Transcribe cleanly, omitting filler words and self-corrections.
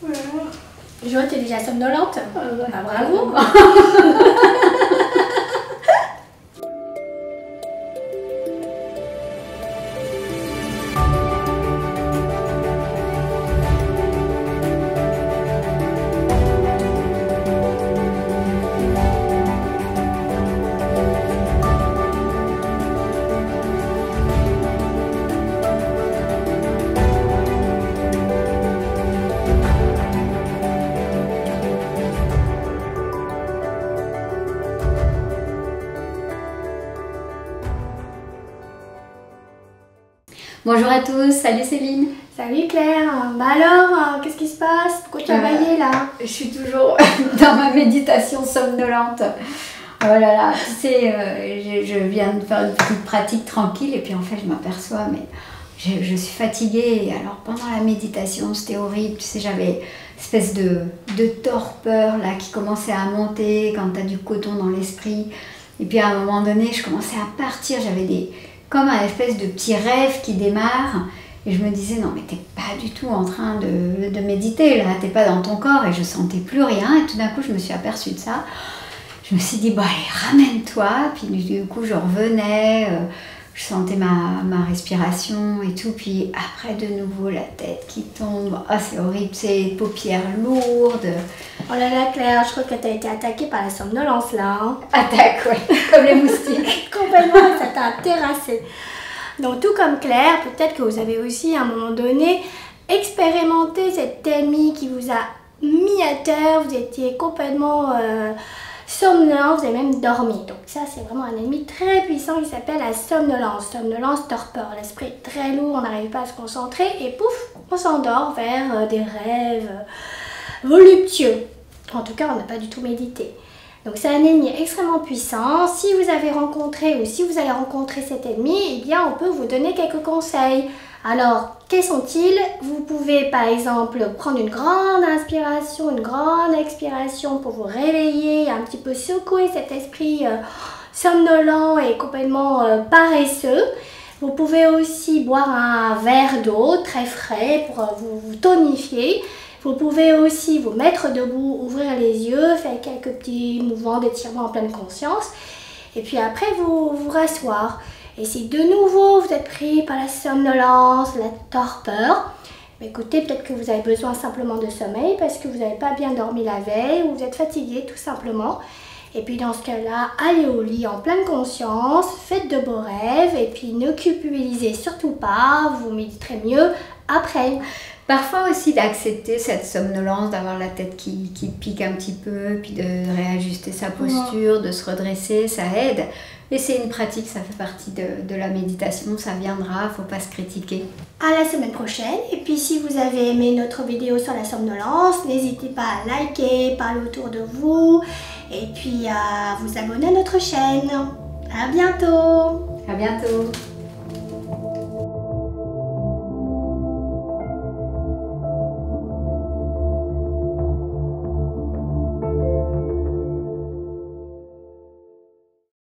Ouais. Jo, t'es déjà somnolente? Ah, bravo. Bonjour à tous, salut Céline. Salut Claire. Bah alors, qu'est-ce qui se passe? Pourquoi tu as baillé là? Je suis toujours dans ma méditation somnolente. Oh là là, tu sais, je viens de faire une petite pratique tranquille et puis en fait je m'aperçois, mais je suis fatiguée. Et alors pendant la méditation, c'était horrible. Tu sais, j'avais une espèce de torpeur là qui commençait à monter quand tu as du coton dans l'esprit. Et puis à un moment donné, je commençais à partir, j'avais comme un espèce de petit rêve qui démarre. Et je me disais, non mais t'es pas du tout en train de méditer là, t'es pas dans ton corps. Et je sentais plus rien. Et tout d'un coup, je me suis aperçue de ça. Je me suis dit, bon allez, ramène-toi. Puis du coup, je revenais, je sentais ma respiration et tout. Puis après, de nouveau, la tête qui tombe. Ah, c'est horrible, c'est paupières lourdes. Oh là là Claire, je crois que tu as été attaquée par la somnolence là. Hein. Attaque, ouais, comme les moustiques. Complètement, ça t'a terrassé. Donc tout comme Claire, peut-être que vous avez aussi à un moment donné expérimenté cet ennemi qui vous a mis à terre, vous étiez complètement somnolent, vous avez même dormi. Donc ça c'est vraiment un ennemi très puissant qui s'appelle la somnolence. Somnolence, torpeur, l'esprit est très lourd, on n'arrive pas à se concentrer et pouf, on s'endort vers des rêves voluptueux. En tout cas, on n'a pas du tout médité. Donc c'est un ennemi extrêmement puissant. Si vous avez rencontré ou si vous allez rencontrer cet ennemi, eh bien on peut vous donner quelques conseils. Alors, quels sont-ils? Vous pouvez par exemple prendre une grande inspiration, une grande expiration pour vous réveiller, un petit peu secouer cet esprit somnolent et complètement paresseux. Vous pouvez aussi boire un verre d'eau très frais pour vous tonifier. Vous pouvez aussi vous mettre debout, ouvrir les yeux, faire quelques petits mouvements d'étirement en pleine conscience. Et puis après, vous rasseoir. Et si de nouveau vous êtes pris par la somnolence, la torpeur, écoutez, peut-être que vous avez besoin simplement de sommeil parce que vous n'avez pas bien dormi la veille ou vous êtes fatigué tout simplement. Et puis dans ce cas-là, allez au lit en pleine conscience, faites de beaux rêves et puis ne culpabilisez surtout pas, vous méditerez mieux après. Parfois aussi d'accepter cette somnolence, d'avoir la tête qui pique un petit peu, puis de réajuster sa posture, de se redresser, ça aide. Et c'est une pratique, ça fait partie de la méditation, ça viendra, faut pas se critiquer. À la semaine prochaine, et puis si vous avez aimé notre vidéo sur la somnolence, n'hésitez pas à liker, parler autour de vous, et puis à vous abonner à notre chaîne. À bientôt! À bientôt!